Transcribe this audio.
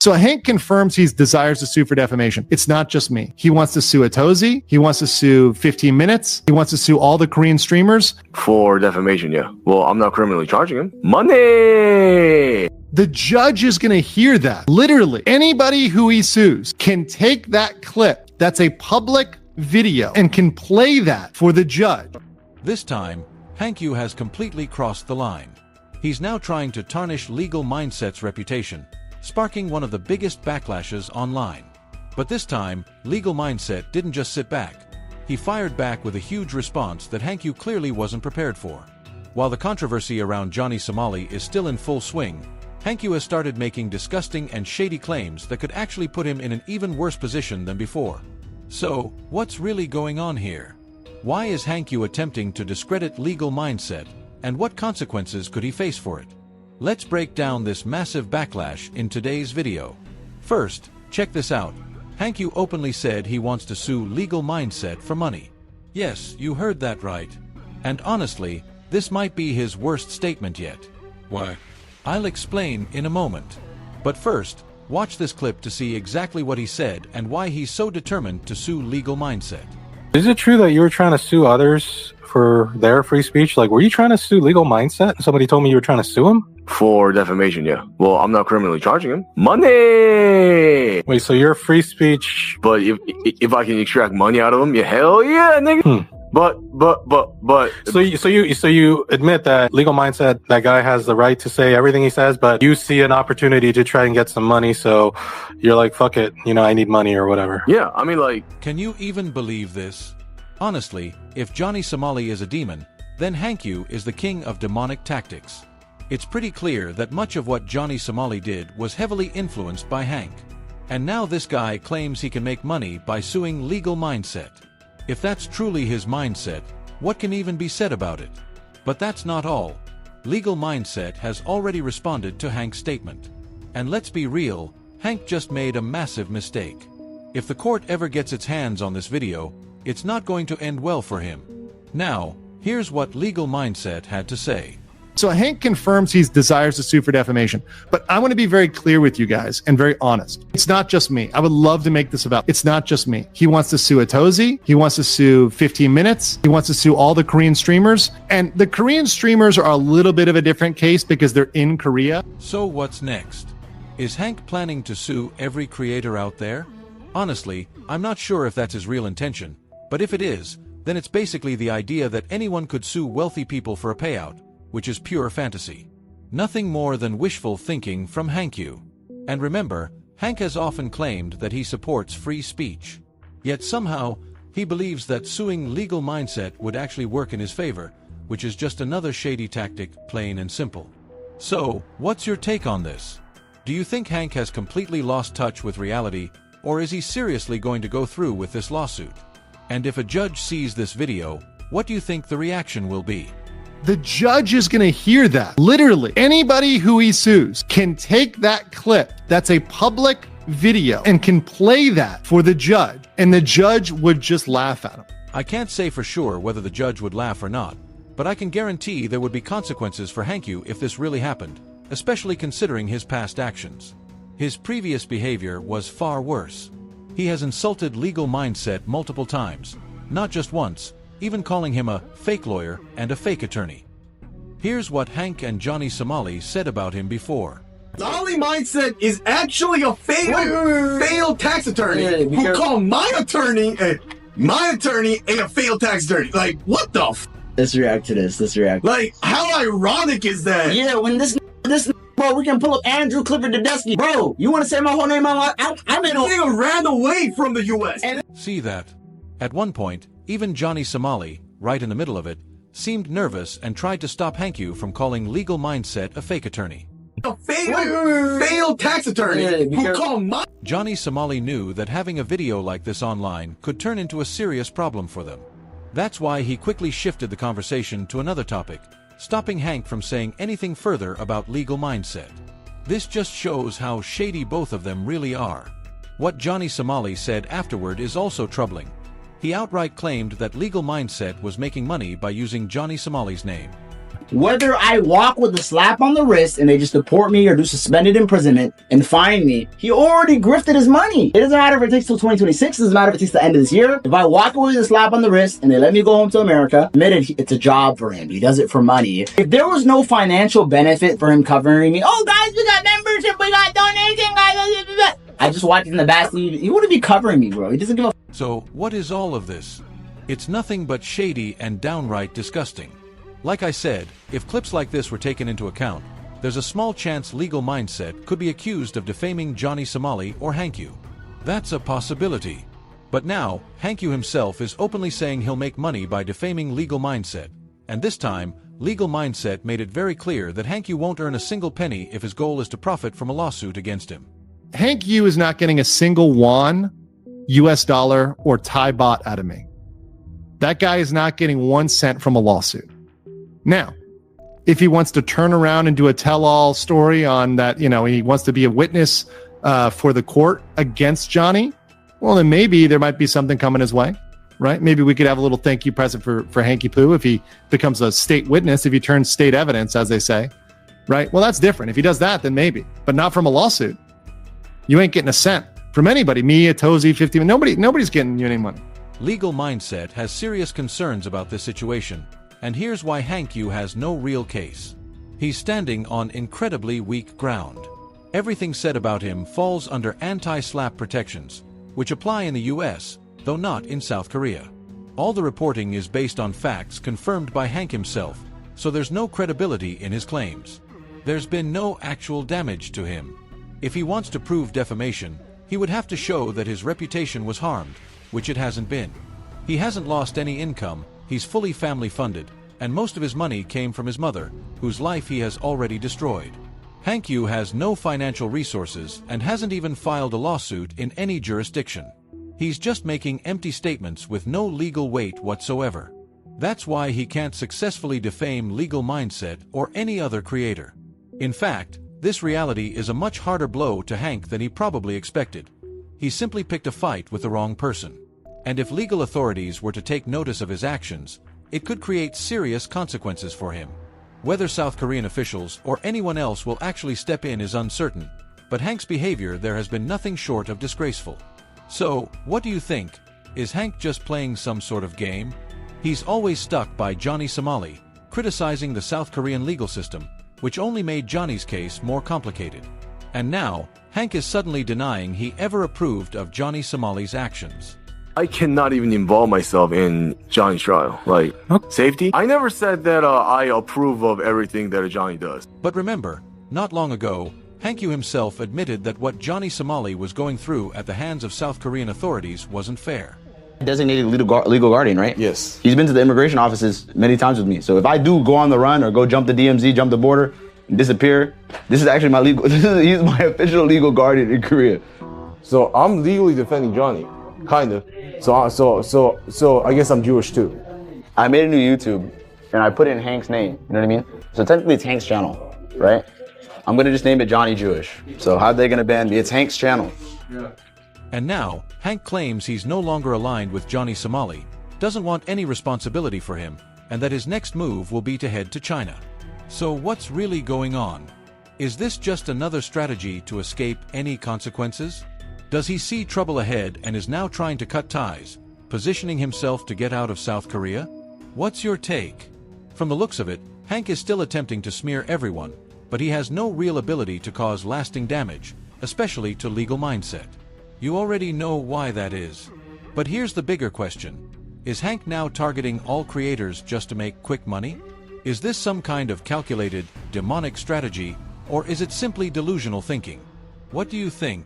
So Hank confirms he desires to sue for defamation. It's not just me. He wants to sue Atozi. He wants to sue 15 Minutes. He wants to sue all the Korean streamers. For defamation, yeah. Well, I'm not criminally charging him. Money! The judge is going to hear that. Literally, anybody who he sues can take that clip that's a public video and can play that for the judge. This time, Hank Yu has completely crossed the line. He's now trying to tarnish Legal Mindset's reputation, sparking one of the biggest backlashes online. But this time, Legal Mindset didn't just sit back. He fired back with a huge response that Hank Yu clearly wasn't prepared for. While the controversy around Johnny Somali is still in full swing, Hank Yu has started making disgusting and shady claims that could actually put him in an even worse position than before. So, what's really going on here? Why is Hank Yu attempting to discredit Legal Mindset, and what consequences could he face for it? Let's break down this massive backlash in today's video. First, check this out. Hank Yu openly said he wants to sue Legal Mindset for money. Yes, you heard that right. And honestly, this might be his worst statement yet. Why? I'll explain in a moment. But first, watch this clip to see exactly what he said and why he's so determined to sue Legal Mindset. Is it true that you were trying to sue others for their free speech? Like, were you trying to sue Legal Mindset? Somebody told me you were trying to sue him? For defamation, yeah. Well, I'm not criminally charging him. Money! Wait, so your free speech... But if I can extract money out of him, yeah, hell yeah, nigga. But. So you admit that Legal Mindset, that guy has the right to say everything he says, but you see an opportunity to try and get some money, so you're like, fuck it, I need money or whatever. Yeah, I mean, like... Can you even believe this? Honestly, if Johnny Somali is a demon, then Hank Yu is the king of demonic tactics. It's pretty clear that much of what Johnny Somali did was heavily influenced by Hank. And now this guy claims he can make money by suing Legal Mindset. If that's truly his mindset, what can even be said about it? But that's not all. Legal Mindset has already responded to Hank's statement. And let's be real, Hank just made a massive mistake. If the court ever gets its hands on this video, it's not going to end well for him. Now, here's what Legal Mindset had to say. So Hank confirms he desires to sue for defamation. But I want to be very clear with you guys and very honest. It's not just me. I would love to make this about. It's not just me. He wants to sue Atozi. He wants to sue 15 Minutes. He wants to sue all the Korean streamers. And the Korean streamers are a little bit of a different case because they're in Korea. So what's next? Is Hank planning to sue every creator out there? Honestly, I'm not sure if that's his real intention. But if it is, then it's basically the idea that anyone could sue wealthy people for a payout, which is pure fantasy. Nothing more than wishful thinking from Hank Yu. And remember, Hank has often claimed that he supports free speech. Yet somehow, he believes that suing Legal Mindset would actually work in his favor, which is just another shady tactic, plain and simple. So, what's your take on this? Do you think Hank has completely lost touch with reality, or is he seriously going to go through with this lawsuit? And if a judge sees this video, what do you think the reaction will be? The judge is going to hear that. Literally, anybody who he sues can take that clip that's a public video and can play that for the judge, and the judge would just laugh at him. I can't say for sure whether the judge would laugh or not, but I can guarantee there would be consequences for Hank Yu if this really happened, especially considering his past actions. His previous behavior was far worse. He has insulted Legal Mindset multiple times, not just once, even calling him a fake lawyer and a fake attorney. Here's what Hank and Johnny Somali said about him before. Johnny Mindset is actually a failed tax attorney who called my attorney a failed tax attorney. Like, what the f? Let's react to this. Let's react. Like, how ironic is that? Yeah, when this bro, we can pull up Andrew Clifford Tedeschi. Bro, you want to say my whole name out loud? I'm in This nigga ran away from the U.S. See that? At one point, even Johnny Somali, right in the middle of it, seemed nervous and tried to stop Hank Yu from calling Legal Mindset a fake attorney. A failed tax attorney who called my... Johnny Somali knew that having a video like this online could turn into a serious problem for them. That's why he quickly shifted the conversation to another topic, stopping Hank from saying anything further about Legal Mindset. This just shows how shady both of them really are. What Johnny Somali said afterward is also troubling. He outright claimed that Legal Mindset was making money by using Johnny Somali's name. Whether I walk with a slap on the wrist and they just deport me or do suspended imprisonment and fine me, he already grifted his money. It doesn't matter if it takes till 2026. It doesn't matter if it takes the end of this year. If I walk away with a slap on the wrist and they let me go home to America, admitted it's a job for him. He does it for money. If there was no financial benefit for him covering me, oh guys, we got membership, we got donation, guys. I just walked in the back seat. He wouldn't be covering me, bro. He doesn't give a. So, what is all of this? It's nothing but shady and downright disgusting. Like I said, if clips like this were taken into account, there's a small chance Legal Mindset could be accused of defaming Johnny Somali or Hank Yu. That's a possibility. But now, Hank Yu himself is openly saying he'll make money by defaming Legal Mindset. And this time, Legal Mindset made it very clear that Hank Yu won't earn a single penny if his goal is to profit from a lawsuit against him. Hank Yu is not getting a single won, US dollar, or Thai baht out of me. That guy is not getting 1 cent from a lawsuit. Now, if he wants to turn around and do a tell-all story on that, he wants to be a witness for the court against Johnny, well, then maybe there might be something coming his way, right? Maybe we could have a little thank you present for Hanky Poo if he becomes a state witness, if he turns state evidence, as they say, right? Well, that's different. If he does that, then maybe, but not from a lawsuit. You ain't getting a cent from anybody. Me, Atozi, 50, nobody's getting you any money. Legal Mindset has serious concerns about this situation. And here's why Hank Yu has no real case. He's standing on incredibly weak ground. Everything said about him falls under anti-SLAPP protections, which apply in the US, though not in South Korea. All the reporting is based on facts confirmed by Hank himself, so there's no credibility in his claims. There's been no actual damage to him. If he wants to prove defamation, he would have to show that his reputation was harmed, which it hasn't been. He hasn't lost any income. He's fully family funded, and most of his money came from his mother, whose life he has already destroyed. Hank Yu has no financial resources and hasn't even filed a lawsuit in any jurisdiction. He's just making empty statements with no legal weight whatsoever. That's why he can't successfully defame Legal Mindset or any other creator. In fact, this reality is a much harder blow to Hank than he probably expected. He simply picked a fight with the wrong person. And if legal authorities were to take notice of his actions, it could create serious consequences for him. Whether South Korean officials or anyone else will actually step in is uncertain, but Hank's behavior there has been nothing short of disgraceful. So, what do you think? Is Hank just playing some sort of game? He's always stuck by Johnny Somali, criticizing the South Korean legal system, which only made Johnny's case more complicated. And now, Hank is suddenly denying he ever approved of Johnny Somali's actions. I cannot even involve myself in Johnny's trial. Safety? I never said that I approve of everything that Johnny does. But remember, not long ago, Hank Yu himself admitted that what Johnny Somali was going through at the hands of South Korean authorities wasn't fair. Designated legal guardian, right? Yes. He's been to the immigration offices many times with me. So if I do go on the run or go jump the DMZ, jump the border, and disappear, this is actually he's my official legal guardian in Korea. So I'm legally defending Johnny, kind of. So I guess I'm Jewish too. I made a new YouTube and I put in Hank's name, you know what I mean? So technically it's Hank's channel, right? I'm gonna just name it Johnny Jewish. So how are they gonna ban me? It's Hank's channel. Yeah. And now, Hank claims he's no longer aligned with Johnny Somali, doesn't want any responsibility for him, and that his next move will be to head to China. So what's really going on? Is this just another strategy to escape any consequences? Does he see trouble ahead and is now trying to cut ties, positioning himself to get out of South Korea? What's your take? From the looks of it, Hank is still attempting to smear everyone, but he has no real ability to cause lasting damage, especially to Legal Mindset. You already know why that is. But here's the bigger question. Is Hank now targeting all creators just to make quick money? Is this some kind of calculated, demonic strategy, or is it simply delusional thinking? What do you think?